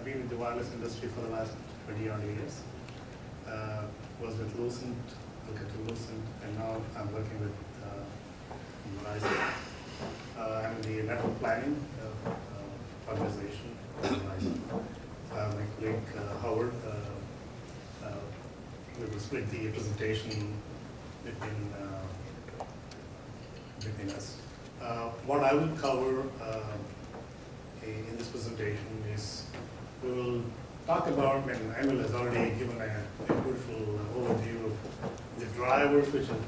I've been in the wireless industry for the last 20-odd years. Was with Lucent, and now I'm working with Verizon. I'm in the network planning organization of Verizon. My colleague Howard we will split the presentation between us. What I will cover in this presentation is we will talk about, and Emil has already given a beautiful overview of the drivers which have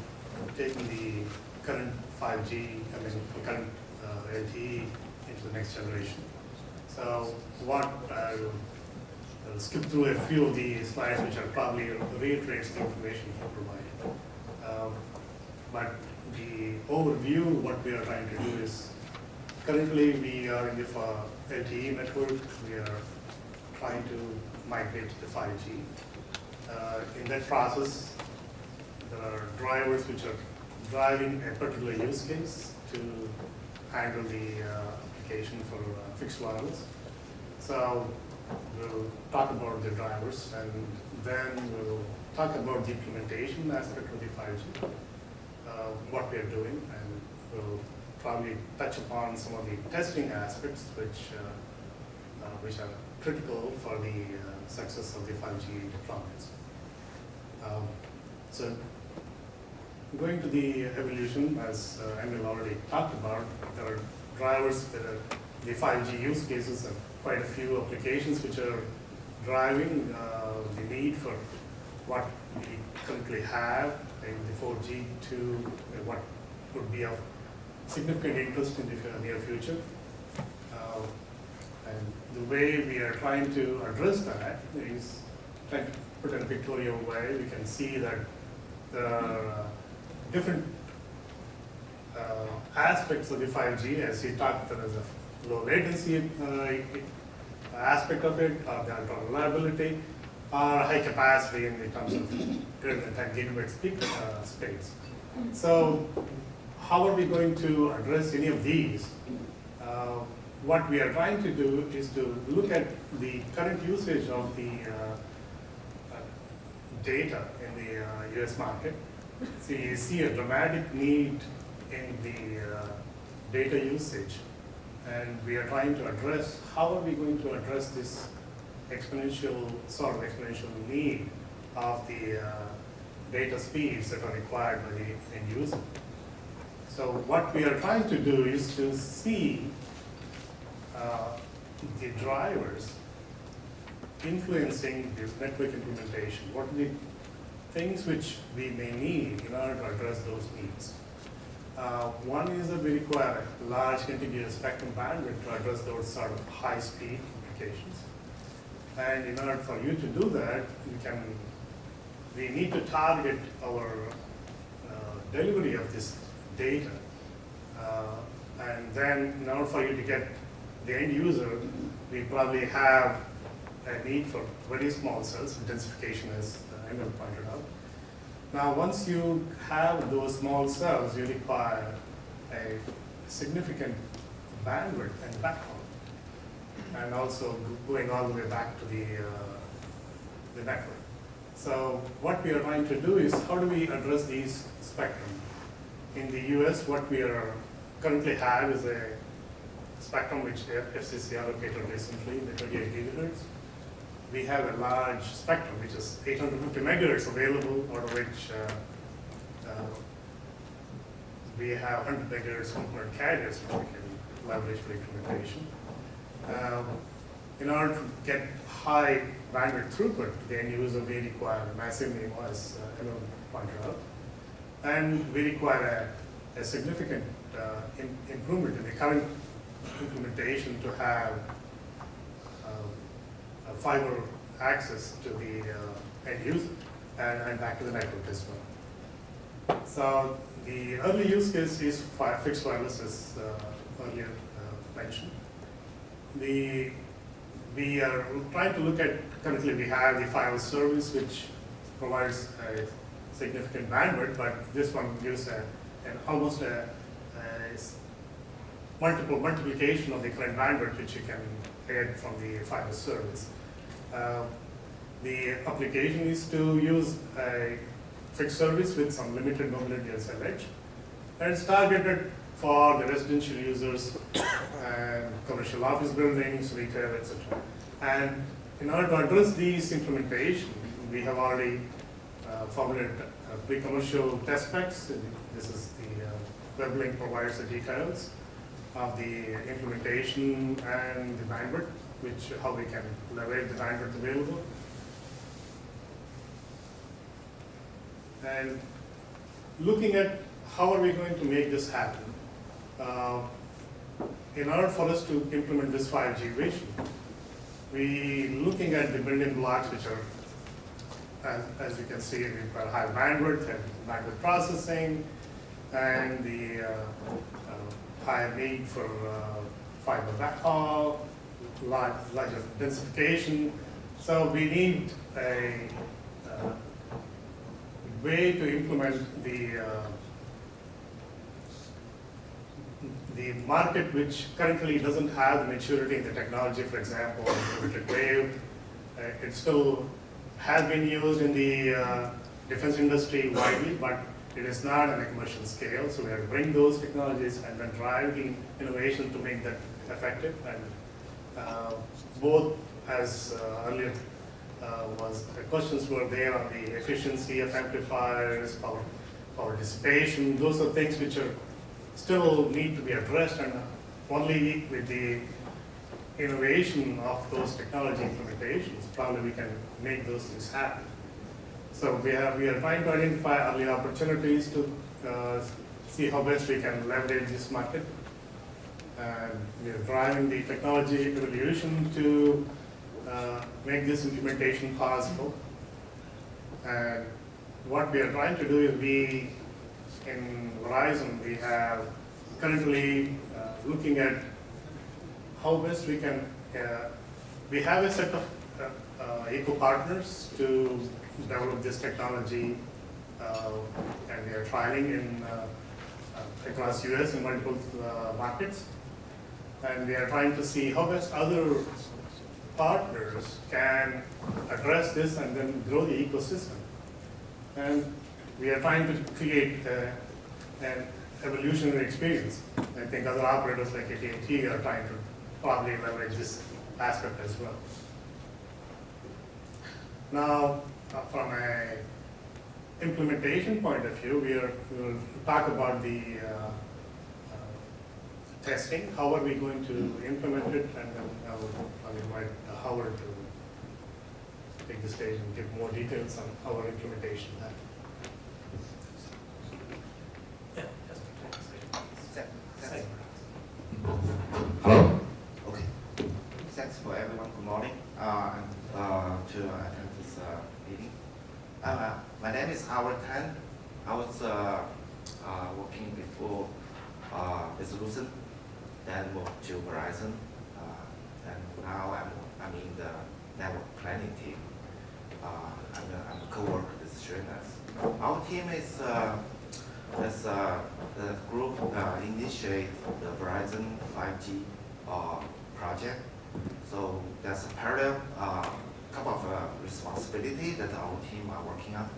taken the current 5G, the current LTE into the next generation. So what I'll skip through a few of the slides which are probably reiterates the information he provided. But the overview, what we are trying to do is, currently we are in the LTE network, we are trying to migrate to the 5G. In that process, there are drivers which are driving a particular use case to handle the application for fixed wireless. So we'll talk about the drivers, and then we'll talk about the implementation aspect of the 5G, what we are doing, and we'll probably touch upon some of the testing aspects which are critical for the success of the 5G deployments. So going to the evolution, as Emil already talked about, there are drivers that are the 5G use cases, and quite a few applications which are driving the need for what we currently have in the 4G to what would be of significant interest in the near future. And the way we are trying to address that is trying to put in a pictorial way. We can see that there are different aspects of the 5G. As he talked, there is a low latency aspect of it, or the ultra reliability, or high capacity in the terms of greater than 10 gigabits peak speeds. So how are we going to address any of these? What we are trying to do is to look at the current usage of the data in the US market. So you see a dramatic need in the data usage, and we are trying to address how are we going to address this exponential need of the data speeds that are required by the end user. So what we are trying to do is to see the drivers influencing this network implementation. What are the things which we may need in order to address those needs? One is that we require a large contiguous spectrum bandwidth to address those sort of high-speed applications. And in order for you to do that, we need to target our delivery of this data. And then in order for you to get the end user, we probably have a need for very small cells, intensification as Emil pointed out. Now, once you have those small cells, you require a significant bandwidth and backhaul, and also going all the way back to the network. So what we are trying to do is, how do we address these spectrum? In the US, what we are currently have is a spectrum which FCC allocated recently, the 28 gigahertz. We have a large spectrum, which is 850 megahertz available, out of which we have 100 megahertz component carriers, which we can leverage for implementation. In order to get high bandwidth throughput to the end user, we require a massive MIMO, as Emil pointed out. And we require a significant improvement in the current implementation to have fiber access to the end user and back to the network as well. So the early use case is fixed wireless, as earlier mentioned. We are trying to look at, currently we have the file service, which provides a significant bandwidth, but this one gives almost a multiplication of the current bandwidth which you can get from the fiber service. The application is to use a fixed service with some limited mobility as a edge, and it's targeted for the residential users and commercial office buildings, retail, etc. And in order to address these implementation, we have already formulated pre-commercial test specs. This is the web link provides the details of the implementation and the bandwidth, how we can leverage the bandwidth available. And looking at how are we going to make this happen, in order for us to implement this 5G vision, we looking at the building blocks which are, as you can see, we've got high bandwidth and bandwidth processing, and the higher need for fiber backhaul, larger densification. So we need a way to implement the market which currently doesn't have the maturity in the technology. For example, mmWave, it still has been used in the defense industry widely, but it is not on a commercial scale. So we have to bring those technologies and then drive the innovation to make that effective. And both, as earlier the questions were there on the efficiency of amplifiers, power dissipation. Those are things which are still need to be addressed, and only with the innovation of those technology implementations, probably we can make those things happen. So we are trying to identify early opportunities to see how best we can leverage this market. And we are driving the technology evolution to make this implementation possible. And what we are trying to do is in Verizon, we have currently looking at how best we can, we have a set of eco partners to develop this technology, and we are trialing in across US in multiple markets. And we are trying to see how best other partners can address this and then grow the ecosystem. And we are trying to create an evolutionary experience. I think other operators like AT&T are trying to probably leverage this aspect as well. Now, from a implementation point of view, we will talk about the testing. How are we going to implement it? And then I'll invite Howard to take the stage and give more details on our implementation. Hello. Okay. Thanks for everyone. Good morning. To attend this meeting. My name is Howard Tang. I was working before with Lucent, then moved to Verizon, and now I'm in the network planning team. I'm a co-worker with Sreenath. Our team is the group initiate the Verizon 5G project. So there's a parallel couple of responsibility that our team are working on.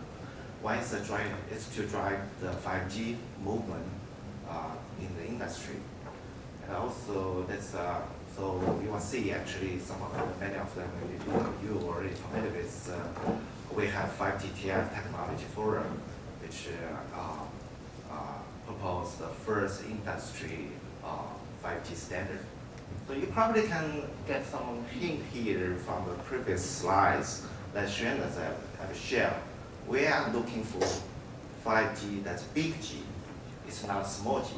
One is to drive the 5G movement in the industry, and also that's so you will see actually many of them maybe you already familiar with. We have 5GTF Technology Forum, which proposed the first industry 5G standard. So you probably can get some hint here from the previous slides that Sreenath have shared. We are looking for 5G that's big G. It's not small g.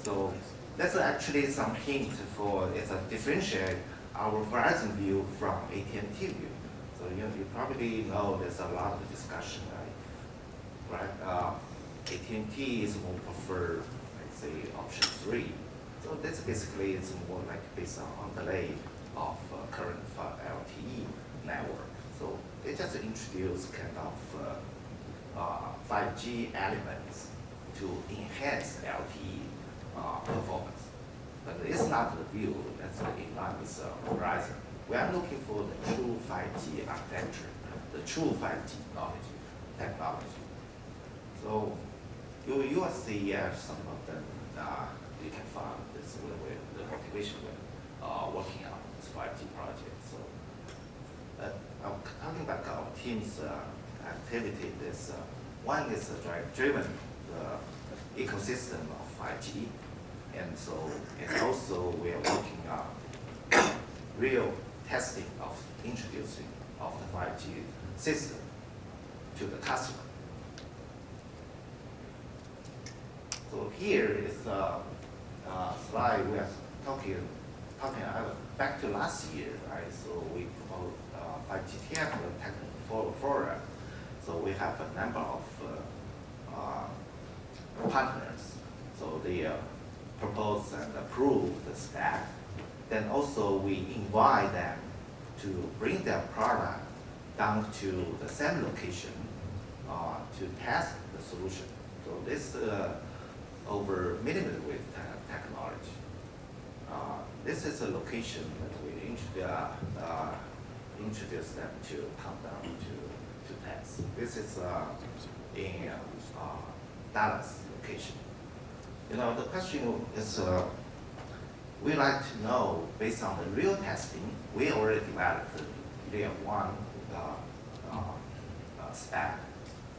So that's actually some hint for it's a differentiate our Verizon view from AT&T view. So you probably know there's a lot of discussion, right? AT&T is more prefer, let's say, option 3. So that's basically it's more like based on delay of current LTE network. So they just introduce kind of 5G elements to enhance LTE performance. but it's not the view that's in line with Verizon. We are looking for the true 5G architecture, the true 5G technology. So you will see some of them, you can find this the motivation with working on this 5G project. So I'm talking about our team's activity. This one is driven the ecosystem of 5G, and so and also we are working on real testing of introducing of the 5G system to the customer. So here is a slide we are talking back to last year, right? So we promote 5G technical forum. So we have a number of partners. So they propose and approve the stack. Then also we invite them to bring their product down to the same location to test the solution. So this over mmWave technology. This is a location that we introduce them to come down to test. This is in Dallas location. You know, the question is, we like to know, based on the real testing, we already developed the layer 1 stack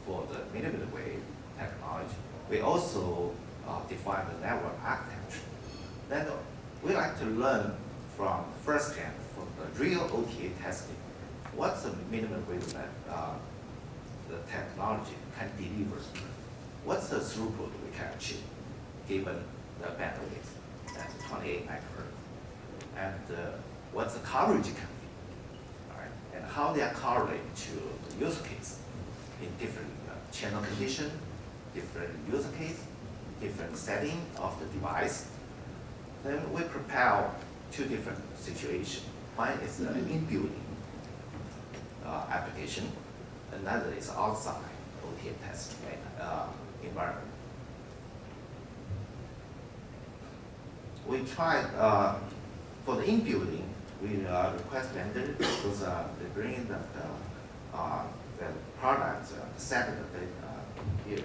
for the mmWave technology. We also define the network architecture. Then we like to learn from firsthand, from the real OTA testing, what's the mmWave the technology can deliver. What's the throughput we can achieve, given the bandwidth at 28 megahertz, and what's the coverage can be, right? And how they are correlated to the use case in different channel condition, different use case, different setting of the device. Then we prepare two different situations. One is an in-building application, another is outside OTA test environment. We tried, for the in-building, we request vendor because they bring the products, set here.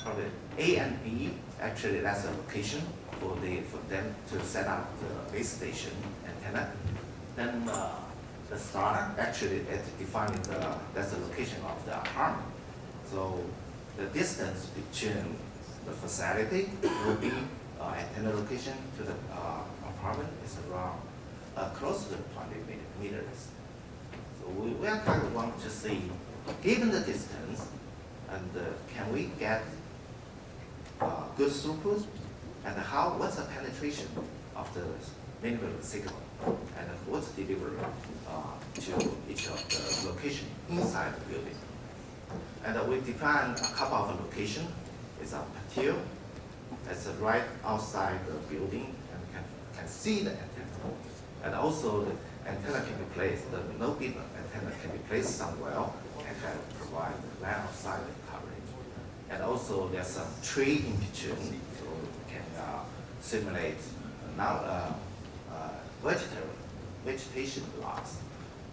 Probably A and B, actually that's a location for them to set up the base station antenna. Then the star, actually it defines that's the location of the apartment. So the distance between the facility will be antenna location to the apartment is around close to 20 meters. So we are kind of want to see, given the distance, and can we get good throughput, and what's the penetration of the mmWave signal, and what's delivered to each of the location inside the building. And we define a couple of locations. It's a patio. It's right outside the building, and can see the antenna. And also the antenna can be placed, the no beam antenna can be placed somewhere and can provide the line of sight coverage. And also there's some tree in between, so we can simulate vegetation blocks.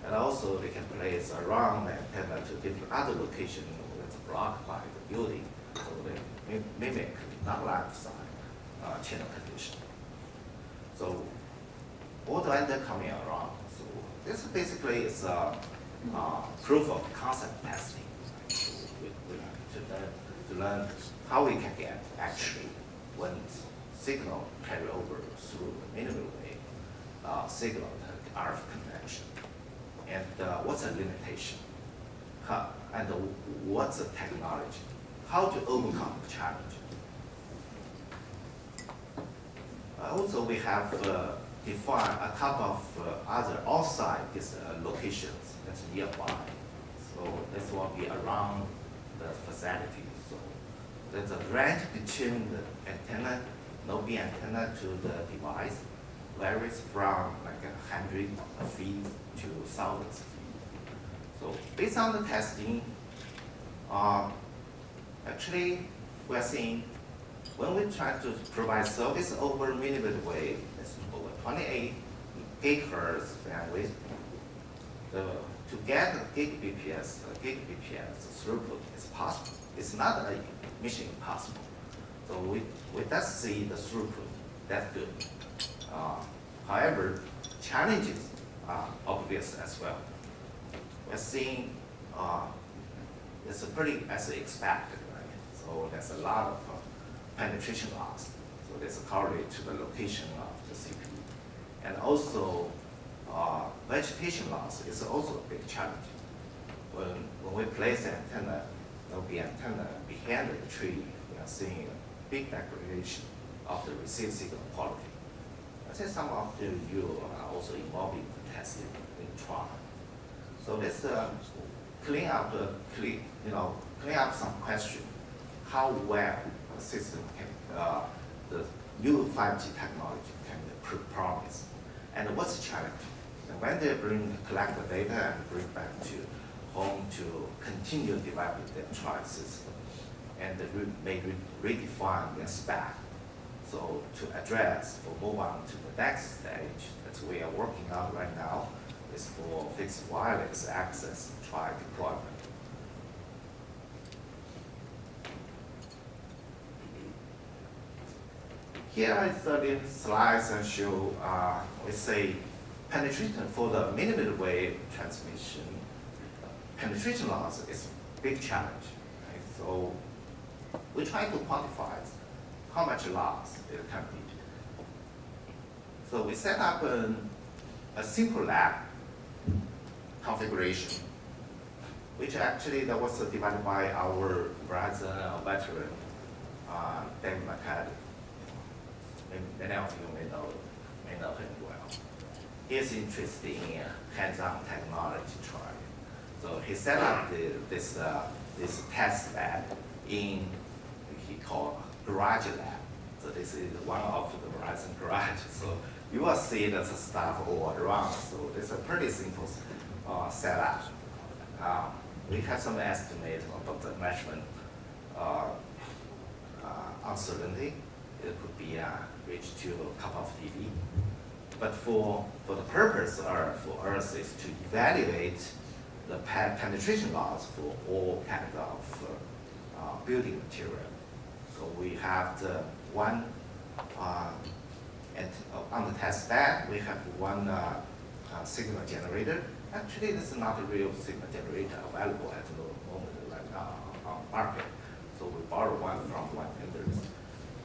And also they can place around the antenna to different other locations that's blocked by the building, so they mimic non-line of sight channel condition. So all the vendor coming around. So this basically is proof of concept testing. To learn how we can get actually when signal carry over through the mmWave signal to RF connection, and what's the limitation, and what's the technology, how to overcome the challenge. Also, we have defined a couple of other outside locations that's nearby. So this will be around the facility. So there's a range between the antenna, no beam antenna to the device, varies from like 100 feet to thousands feet. So based on the testing, actually we're seeing when we try to provide service over mmWave, it's over 28 gigahertz bandwidth. To get gigabps throughput is possible. It's not a mission impossible. So we just see the throughput. That's good. However, challenges are obvious as well. We're seeing it's pretty as expected, right? So there's a lot of penetration loss. So there's a correlate to the location of the CPU. And also, vegetation loss is also a big challenge. When we place the antenna, the antenna behind the tree, we are seeing a big degradation of the received signal quality. I think some of you are also involved in the testing in trial. So let's clean up some question. How well the system can, the new 5G technology can promise, and what's the challenge? And when they collect the data and bring back to home to continue developing their trial system, and they redefine their spec. So to address, for move on to the next stage that we are working on right now, is for fixed wireless access trial deployment. Here is the slides that show, we say, penetration for the mmWave transmission. Penetration loss is a big challenge. Right? So we try to quantify how much loss it can be. So we set up a simple lab configuration, which actually that was developed by our Verizon veteran, David McCaddy. Many of you may know him well. He is interested in hands-on technology trial. So he set up this test lab in, he called garage lab. So this is one of the Verizon garage. So you will see there's stuff all around. So it's a pretty simple setup. We have some estimate about the measurement uncertainty. It could be reached to a couple of dB. But for the purpose for us is to evaluate the penetration loss for all kinds of building material. So we have the one, and on the test bed, we have one signal generator. Actually, this is not a real signal generator available at the moment right now on the market. So we borrow one from one vendor.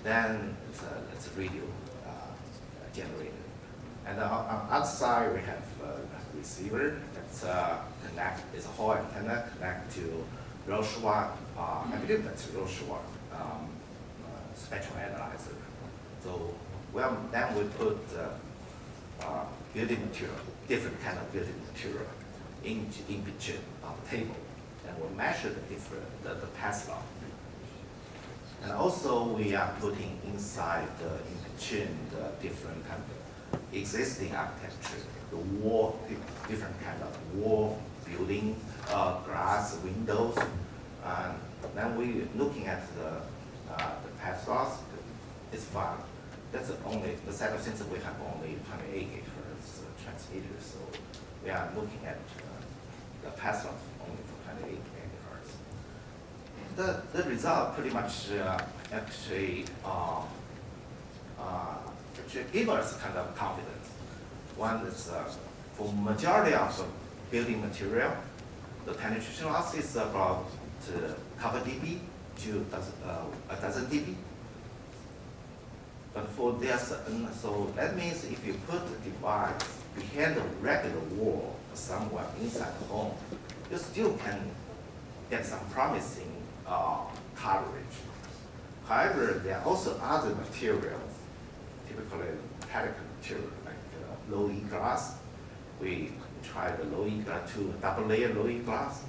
Then it's a radio generator. And on the other side, we have a receiver that's it's a whole antenna connect to Rohde Schwarz, I believe that's Rohde Schwarz spectral analyzer. So then we put building material, different kind of building material in between on the table, and we measure the pass law. And also we are putting inside in between the different kind of existing architecture, the wall, different kind of wall, building, glass, windows. And then we looking at the path loss. It's fine. That's only the set of since we have only 28 gigahertz transmitters, so we are looking at the path loss only for 28 gigahertz. The result pretty much actually give us kind of confidence. One is for majority of the building material, the penetration loss is about a couple dB to a dozen dB. But for this, so that means if you put the device behind the regular wall somewhere inside the home, you still can get some promising coverage. However, there are also other materials, typically metallic material like low E glass. We tried the low E glass to double layer low E glass.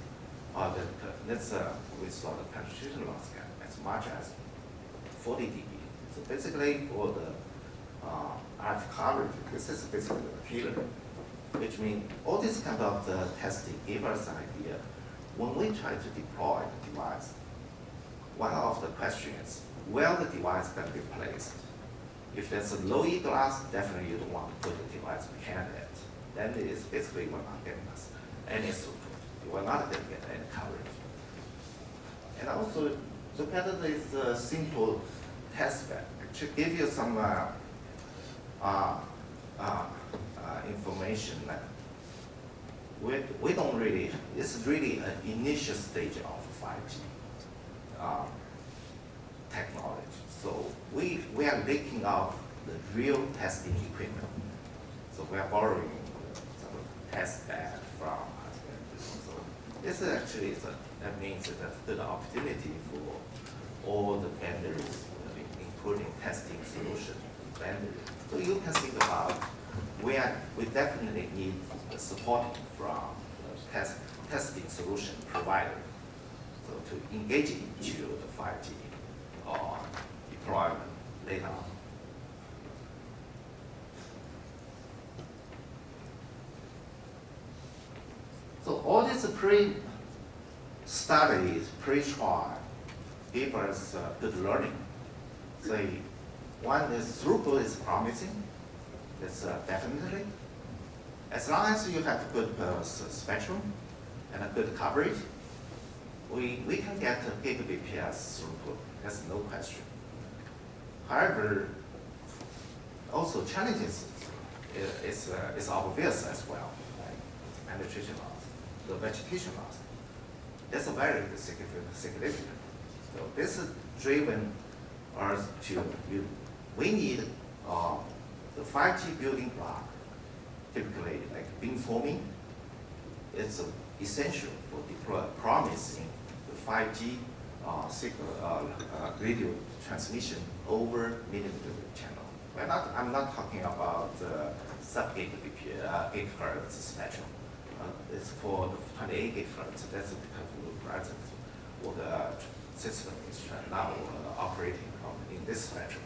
We saw the penetration loss gap as much as 40 dB. So basically, for the RF coverage, this is basically a killer, which means all this kind of testing gave us an idea. When we try to deploy the device, one of the questions, where the device can be placed. If there's a low E glass, definitely you don't want to put the device behind it. Then it's basically will not get us any throughput. You will not get any coverage. And also, look at this simple test bed. Actually give you some information that we don't really, it's really an initial stage of 5G technology. So we are making out the real testing equipment. So we are borrowing some test bed from so this is actually, that means that that's the opportunity for all the vendors, including testing solution vendors. So you can think about we definitely need the support from the testing solution provider. So to engage into the 5G deployment later on. So all these pre-studies, pre-trial, give us good learning. So one is throughput is promising. It's definitely. As long as you have good spectrum and a good coverage, we can get a Gbps throughput. That's no question. However, also challenges is obvious as well, like penetration loss, the vegetation loss. That's a very significant. So this is driven us to we need the 5G building block, typically like beamforming. It's essential for promising the 5G radio transmission over millimeter channel. I'm not talking about sub-gigahertz spectrum. It's for the 28 gigahertz. That's because Verizon or the system is now operating in this spectrum.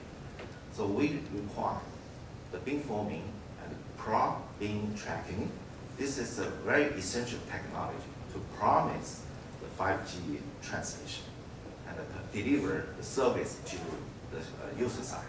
So we require the beamforming and pro-beam tracking. This is a very essential technology to promise the 5G transmission and to deliver the service to the user side.